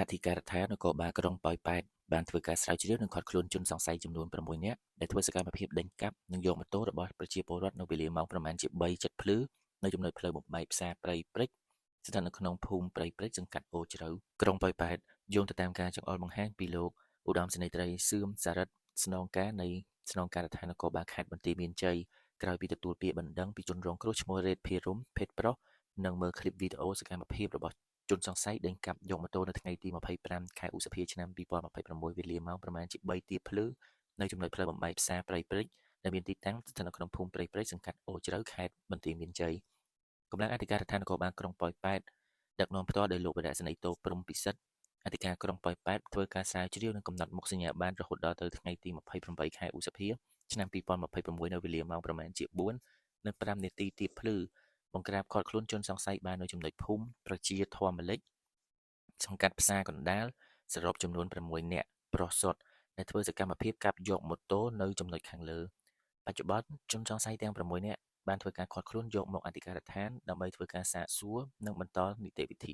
អធិការដ្ឋាននគរបាលក្រុងប៉ោយប៉ែតបានធ្វើការស្រាវជ្រាវនិងឃាត់ខ្លួនជនសង្ស័យចំនួន6នាក់ដែលធ្វើសកម្មភាពដេញកាប់និងយកម៉ូតូរបស់ប្រជាពលរដ្ឋនៅវេលាម៉ោងប្រមាណជា3:00ភ្លឺនៅចំណុចផ្លូវបំបែកផ្សារព្រៃព្រិចស្ថិតនៅក្នុងភូមិព្រៃព្រិចសង្កាត់អូជ្រៅក្រុងប៉ោយប៉ែតយោងទៅតាមការចង្អុលបង្ហាញពីលោកឧត្តមសេនីយ៍ត្រីសឿមសារិទ្ធស្នងការនៃស្នងការដ្ឋាននគរបាលខេត្តបន្ទាយមានជ័យក្រោយពីទទួលពាក្យបណ្ដឹងពីជនរងគ្រោះឈ្មោះរ៉េតភីរុំភេទប្រុសនិងមើលឃ្លីបវីដេអូសកម្មភាពរបស់ជនសង្ស័យដេញកាប់យកម៉ូតូនៅថ្ងៃទី25ខែឧសភាឆ្នាំ2026វេលាម៉ោងប្រមាណជា3ទៀបភ្លឺនៅចំណុចផ្លូវបំបែកផ្សារព្រៃព្រិចដែលមានទីតាំងស្ថិតនៅក្នុងភូមិព្រៃព្រិចសង្កាត់អូជ្រៅខេត្តបន្ទាយមានជ័យកម្លាំងអធិការដ្ឋាននគរបាលក្រុងប៉ោយប៉ែតដឹកនាំផ្ទាល់ដោយលោកវរៈសេនីយ៍តូព្រំពិសិដ្ឋអធិការក្រុងប៉ោយប៉ែតធ្វើការស្រាវជ្រាវនិងកំណត់មុខសញ្ញាបត្ររហូតដល់ទៅថ្ងៃទី28ខែឧសភាឆ្នាំ2026នៅវេលាម៉ោងប្រមាណជា4:05នាទីទៀបភ្លឺបង្ក្រាបឃាត់ខ្លួនជនសង្ស័យបាននៅចំណុចភូមិប្រជាធម្មលិចសង្កាត់ផ្សារកណ្ដាលសរុបចំនួន6នាក់ប្រុសសុទ្ធដែលធ្វើសកម្មភាពកាប់យកម៉ូតូនៅចំណុចខាងលើបច្ចុប្បន្នជនសង្ស័យទាំង6នាក់បានធ្វើការឃាត់ខ្លួនយកមកអធិការដ្ឋានដើម្បីធ្វើការសាកសួរនិងបន្តនីតិវិធី